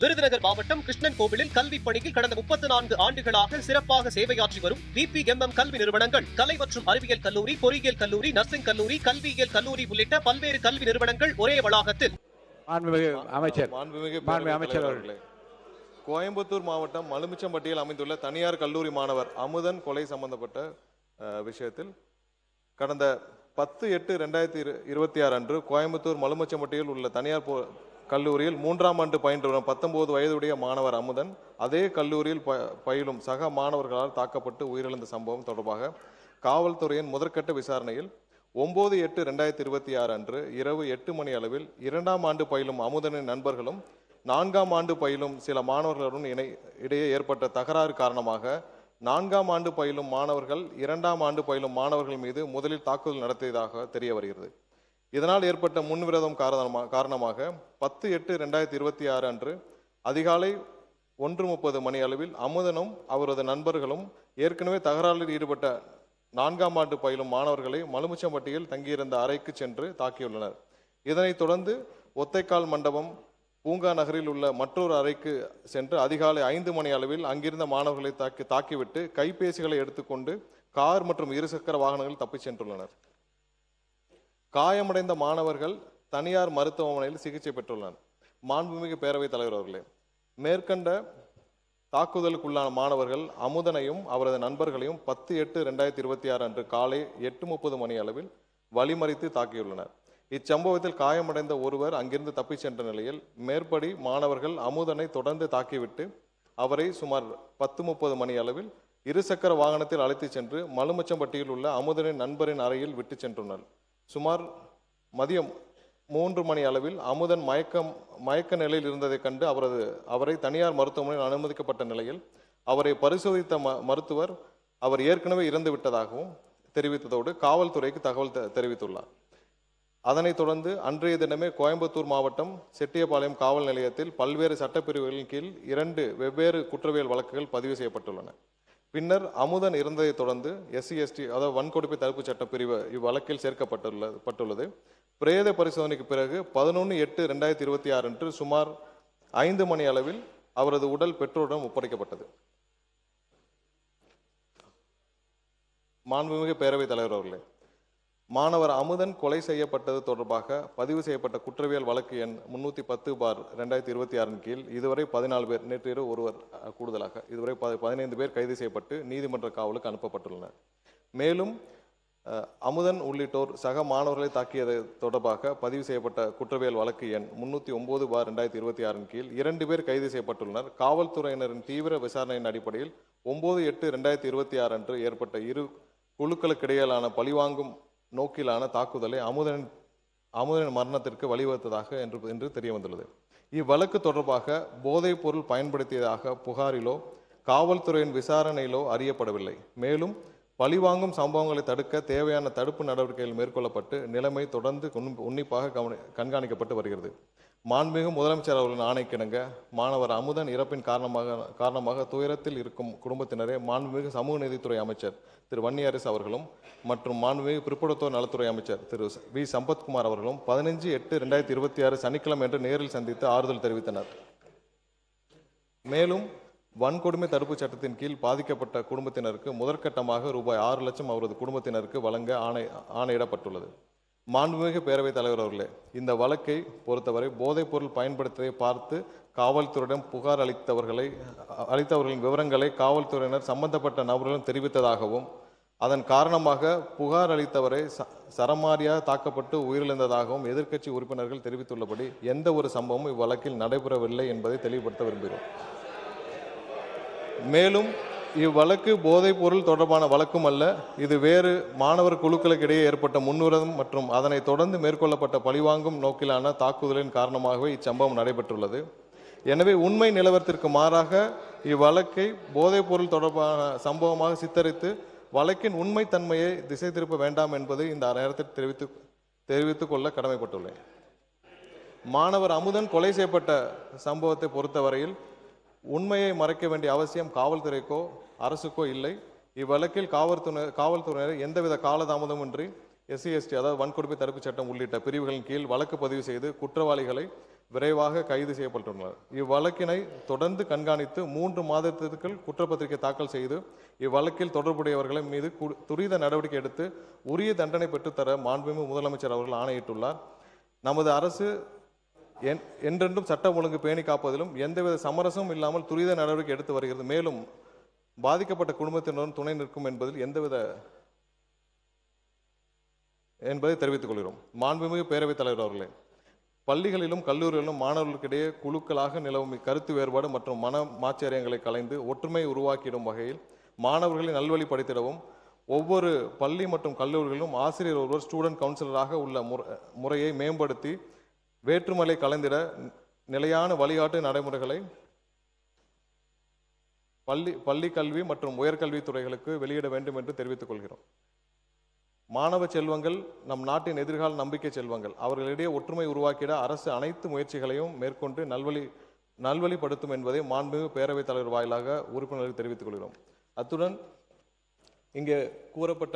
விருதுநகர் மாவட்டம் கிருஷ்ணன் கோவிலில் கல்விப் பணியில் கடந்த 34 ஆண்டுகளாக சிறப்பாக சேவையாற்றி வரும் VPMM கல்வி நிறுவனங்கள், கலை மற்றும் அறிவியல் கல்லூரி, பொறியியல் கல்லூரி, நர்சிங் கல்லூரி, கல்வியியல் கல்லூரி உள்ளிட்ட பல்வேறு கல்வி நிறுவனங்கள் ஒரே வளாகத்தில். அமைச்சர் அவர்களே, கோயம்புத்தூர் மாவட்டம் மலுமிச்சம்பட்டியில் அமைந்துள்ள தனியார் கல்லூரி மாணவர் அமுதன் கொலை சம்பந்தப்பட்ட விஷயத்தில் கடந்த 10/8/2026 அன்று கோயம்புத்தூர் மலுமிச்சம்பட்டியில் உள்ள தனியார் கல்லூரியில் 3ஆம் ஆண்டு பயின்று வரும் 19 வயதுடைய மாணவர் அமுதன் அதே கல்லூரியில் பயிலும் சக மாணவர்களால் தாக்கப்பட்டு உயிரிழந்த சம்பவம் தொடர்பாக காவல்துறையின் முதற்கட்ட விசாரணையில் 9/8/2026 அன்று இரவு 8 மணி அளவில் 2ஆம் ஆண்டு பயிலும் அமுதனின் நண்பர்களும் 4ஆம் ஆண்டு பயிலும் சில மாணவர்களுடன் இடையே ஏற்பட்ட தகராறு காரணமாக 4ஆம் ஆண்டு பயிலும் மாணவர்கள் 2ஆம் ஆண்டு பயிலும் மாணவர்கள் மீது முதலில் தாக்குதல் நடத்தியதாக தெரிய வருகிறது. இதனால் ஏற்பட்ட முன்விரோதம் காரணமாக 10/8/2026 அன்று அதிகாலை 1:30 மணி அளவில் அமுதனும் அவரது நண்பர்களும் ஏற்கனவே தகராறில் ஈடுபட்ட 4ஆம் ஆண்டு பயிலும் மாணவர்களை மலுமிச்சம்பட்டியில் தங்கியிருந்த அறைக்கு சென்று தாக்கியுள்ளனர். இதனைத் தொடர்ந்து ஒத்தைக்கால் மண்டபம் பூங்கா நகரில் உள்ள மற்றொரு அறைக்கு சென்று அதிகாலை 5 மணி அளவில் அங்கிருந்த மாணவர்களை தாக்கிவிட்டு கைபேசிகளை எடுத்துக்கொண்டு கார் மற்றும் இருசக்கர வாகனங்கள் தப்பிச் சென்றுள்ளனர். காயமடைந்த மாணவர்கள் தனியார் மருத்துவமனையில் சிகிச்சை பெற்றுள்ளனர். மாண்புமிகு பேரவைத் தலைவர் அவர்களே, மேற்கண்ட தாக்குதலுக்குள்ளான மாணவர்கள் அமுதனையும் அவரது நண்பர்களையும் 10/8/2026 அன்று காலை 8:30 மணி அளவில் வழிமறித்து தாக்கியுள்ளனர். இச்சம்பவத்தில் காயமடைந்த ஒருவர் அங்கிருந்து தப்பிச் சென்ற நிலையில் மேற்படி மாணவர்கள் அமுதனை தொடர்ந்து தாக்கிவிட்டு அவரை சுமார் 10:30 மணி அளவில் இருசக்கர வாகனத்தில் அழைத்து சென்று மலுமிச்சம்பட்டியில் உள்ள அமுதனின் நண்பரின் அறையில் விட்டு சென்றுள்ளனர். சுமார் மதியம் 3 மணி அளவில் அமுதன் மயக்க நிலையில் இருந்ததைக் கண்டு அவரை தனியார் மருத்துவமனையில் அனுமதிக்கப்பட்ட நிலையில் அவரை பரிசோதித்த மருத்துவர் அவர் ஏற்கனவே இறந்து விட்டதாகவும் தெரிவித்ததோடு காவல்துறைக்கு தகவல் தெரிவித்துள்ளார். அதனைத் தொடர்ந்து அன்றைய தினமே கோயம்புத்தூர் மாவட்டம் செட்டியபாளையம் காவல் நிலையத்தில் பல்வேறு சட்டப்பிரிவுகளின் கீழ் 2 வெவ்வேறு குற்றவியல் வழக்குகள் பதிவு செய்யப்பட்டுள்ளன. பின்னர் அமுதன் இறந்ததை தொடர்ந்து SC/ST அதாவது வன்கொடுமை தடுப்பு சட்டப்பிரிவு இவ்வழக்கில் சேர்க்கப்பட்டுள்ளது. பிரேத பரிசோதனைக்கு பிறகு 11/8/2026 அன்று சுமார் 5 மணி அளவில் அவரது உடல் பெற்றோரிடம் ஒப்படைக்கப்பட்டது. மாண்புமிகு பேரவைத் தலைவர் அவர்களே, மாணவர் அமுதன் கொலை செய்யப்பட்டது தொடர்பாக பதிவு செய்யப்பட்ட குற்றவியல் வழக்கு எண் 310/2026 கீழ் இதுவரை 14 பேர், நேற்று இரவு ஒருவர் கூடுதலாக இதுவரை 15 பேர் கைது செய்யப்பட்டு நீதிமன்ற காவலுக்கு அனுப்பப்பட்டுள்ளனர். மேலும் அமுதன் உள்ளிட்டோர் சக மாணவர்களை தாக்கியது தொடர்பாக பதிவு செய்யப்பட்ட குற்றவியல் வழக்கு எண் 309/2026 கீழ் 2 பேர் கைது செய்யப்பட்டுள்ளனர். காவல்துறையினரின் தீவிர விசாரணையின் அடிப்படையில் 9/8/2026 அன்று ஏற்பட்ட இரு குழுக்களுக்கிடையிலான பழிவாங்கும் நோக்கிலான தாக்குதலை அமுதனின் மரணத்திற்கு வழிவகுத்ததாக என்று தெரிய வந்துள்ளது. இவ்வழக்கு தொடர்பாக போதைப் பொருள் பயன்படுத்தியதாக புகாரிலோ காவல்துறையின் விசாரணையிலோ அறியப்படவில்லை. மேலும் பழிவாங்கும் சம்பவங்களை தடுக்க தேவையான தடுப்பு நடவடிக்கைகள் மேற்கொள்ளப்பட்டு நிலைமை தொடர்ந்து உன்னிப்பாக கண்காணிக்கப்பட்டு வருகிறது. மாண்புமிகு முதலமைச்சர் அவர்களின் ஆணைக்கிணங்க மாணவர் அமுதன் இறப்பின் காரணமாக துயரத்தில் இருக்கும் குடும்பத்தினரே மாண்புமிகு சமூக நீதித்துறை அமைச்சர் திரு வன்னியரசு அவர்களும் மற்றும் மாண்புமிகு பிற்படுத்தோர் நலத்துறை அமைச்சர் திரு V. சம்பத்குமார் அவர்களும் 15/8/2026 சனிக்கிழமை என்று நேரில் சந்தித்து ஆறுதல் தெரிவித்தனர். மேலும் வன்கொடுமை தடுப்பு சட்டத்தின் கீழ் பாதிக்கப்பட்ட குடும்பத்தினருக்கு முதற்கட்டமாக ரூபாய் 6 லட்சம் அவரது குடும்பத்தினருக்கு வழங்க ஆணையிடப்பட்டுள்ளது. மாண்புமிகு பேரவைத் தலைவர் அவர்களே, இந்த வழக்கை பொறுத்தவரை போதைப் பொருள் பயன்படுத்துவதை பார்த்து காவல்துறையிடம் புகார் அளித்தவர்களின் விவரங்களை காவல்துறையினர் சம்பந்தப்பட்ட நபர்களும் தெரிவித்ததாகவும் அதன் காரணமாக புகார் அளித்தவரை சரமாரியாக தாக்கப்பட்டு உயிரிழந்ததாகவும் எதிர்க்கட்சி உறுப்பினர்கள் தெரிவித்துள்ளபடி எந்த ஒரு சம்பவமும் இவ்வழக்கில் நடைபெறவில்லை என்பதை தெளிவுபடுத்த விரும்புகிறோம். மேலும் இவ்வழக்கு போதைப் பொருள் தொடர்பான வழக்கும் அல்ல, இது வேறு மாணவர் குழுக்களுக்கு இடையே ஏற்பட்ட முன்னுரிதம் மற்றும் அதனை தொடர்ந்து மேற்கொள்ளப்பட்ட பழிவாங்கும் நோக்கிலான தாக்குதலின் காரணமாகவே இச்சம்பவம் நடைபெற்றுள்ளது. எனவே உண்மை நிலவரத்திற்கு மாறாக இவ்வழக்கை போதைப் பொருள் தொடர்பான சம்பவமாக சித்தரித்து வழக்கின் உண்மைத்தன்மையை திசை திருப்ப வேண்டாம் என்பதை இந்த நேரத்தில் தெரிவித்துக் கொள்ள கடமைப்பட்டுள்ளேன். மாணவர் அமுதன் கொலை செய்யப்பட்ட சம்பவத்தை பொறுத்தவரையில் உண்மையை மறைக்க வேண்டிய அவசியம் காவல்துறைக்கோ அரசுக்கோ இல்லை. இவ்வழக்கில் காவல்துறையினர் எந்தவித காலதாமதமின்றி SC/ST அதாவது வன்கொடுமை தடுப்பு சட்டம் உள்ளிட்ட பிரிவுகளின் கீழ் வழக்கு பதிவு செய்து குற்றவாளிகளை விரைவாக கைது செய்யப்பட்டுள்ளனர். இவ்வழக்கினை தொடர்ந்து கண்காணித்து 3 மாதத்திற்குள் குற்றப்பத்திரிகை தாக்கல் செய்து இவ்வழக்கில் தொடர்புடையவர்கள் மீது துரித நடவடிக்கை எடுத்து உரிய தண்டனை பெற்றுத்தர மாண்புமிகு முதலமைச்சர் அவர்கள் ஆணையிட்டுள்ளார். நமது அரசு என்றென்றும் சட்டம் ஒழுங்கு பேணி காப்பதிலும் எந்தவித சமரசமும் இல்லாமல் துரித நடவடிக்கை எடுத்து வருகிறது. மேலும் பாதிக்கப்பட்ட குடும்பத்தினருடன் துணை நிற்கும் என்பதில் என்பதை தெரிவித்துக் கொள்கிறோம். மாண்புமிகு பேரவைத் தலைவர் அவர்களே, பள்ளிகளிலும் கல்லூரிகளிலும் மாணவர்களுக்கிடையே குழுக்களாக நிலவும் கருத்து வேறுபாடு மற்றும் மன மாச்சரியங்களை கலைந்து ஒற்றுமை உருவாக்கிடும் வகையில் மாணவர்களை நல்வழிப்படுத்திடவும் ஒவ்வொரு பள்ளி மற்றும் கல்லூரிகளிலும் ஆசிரியர் ஒருவர் ஸ்டூடெண்ட் கவுன்சிலராக உள்ள முறையை மேம்படுத்தி வேற்றுமலை கலைந்திட நிலையான வழிகாட்டு நடைமுறைகளை பள்ளி கல்வி மற்றும் உயர்கல்வி துறைகளுக்கு வெளியிட வேண்டும் என்று தெரிவித்துக் கொள்கிறோம். மாணவ செல்வங்கள் நம் நாட்டின் எதிர்கால நம்பிக்கை செல்வங்கள். அவர்களிடையே ஒற்றுமை உருவாக்கிட அரசு அனைத்து முயற்சிகளையும் மேற்கொண்டு நல்வழிப்படுத்தும் என்பதை மாண்புமிகு பேரவைத் தலைவர் வாயிலாக உறுப்பினர்களுக்கு தெரிவித்துக் கொள்கிறோம். அத்துடன் இங்கே கூறப்பட்ட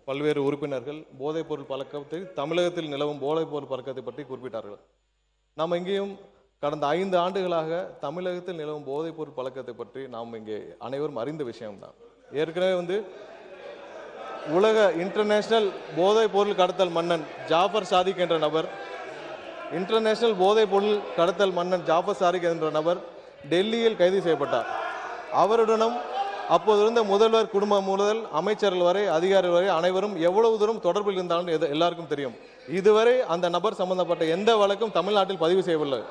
பல்வேறு உறுப்பினர்கள் போதைப்பொருள் பழக்கத்தை, தமிழகத்தில் நிலவும் போதைப்பொருள் பழக்கத்தை பற்றி குறிப்பிட்டார்கள். நாம் இங்கேயும் கடந்த 5 ஆண்டுகளாக தமிழகத்தில் நிலவும் போதைப்பொருள் பழக்கத்தை பற்றி நாம் இங்கே அனைவரும் அறிந்த விஷயம்தான். ஏற்கனவே உலக இன்டர்நேஷனல் போதைப் பொருள் கடத்தல் மன்னன் ஜாஃபர் சாதிக் என்ற நபர் டெல்லியில் கைது செய்யப்பட்டார். அவருடனும் அப்போது இருந்த முதல்வர் குடும்பம் முதல் அமைச்சர்கள் வரை அதிகாரிகள் வரை அனைவரும் எவ்வளவு தூரம் தொடர்பில் இருந்தாலும் எல்லாருக்கும் தெரியும். இதுவரை அந்த நபர் சம்பந்தப்பட்ட எந்த வழக்கும் தமிழ்நாட்டில் பதிவு செய்யவில்லை.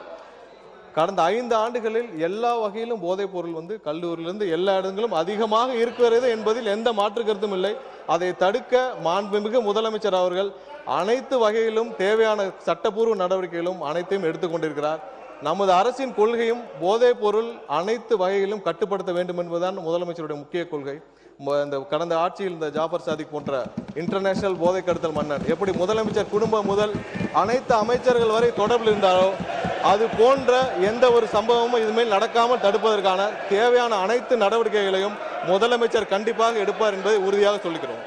கடந்த 5 ஆண்டுகளில் எல்லா வகையிலும் போதைப் பொருள் கல்லூரியிலிருந்து எல்லா இடங்களும் அதிகமாக இருக்கிறது என்பதில் எந்த மாற்று கருத்தும் இல்லை. அதை தடுக்க மாண்புமிகு முதலமைச்சர் அவர்கள் அனைத்து வகையிலும் தேவையான சட்டப்பூர்வ நடவடிக்கைகளும் அனைத்தையும் எடுத்துக்கொண்டிருக்கிறார். நமது அரசின் கொள்கையும் போதைப் பொருள் அனைத்து வகையிலும் கட்டுப்படுத்த வேண்டும் என்பதுதான் முதலமைச்சருடைய முக்கிய கொள்கை. இந்த கடந்த ஆட்சியில் இந்த ஜாஃபர் சாதிக் போன்ற இன்டர்நேஷனல் போதை கடத்தல் மன்னன் எப்படி முதலமைச்சர் குடும்பம் முதல் அனைத்து அமைச்சர்கள் வரை தொடர்பில் இருந்தாரோ அது போன்ற எந்த ஒரு சம்பவமும் இதுமேல் நடக்காமல் தடுப்பதற்கான தேவையான அனைத்து நடவடிக்கைகளையும் முதலமைச்சர் கண்டிப்பாக எடுப்பார் என்பதை உறுதியாக சொல்லிக்கிறோம்.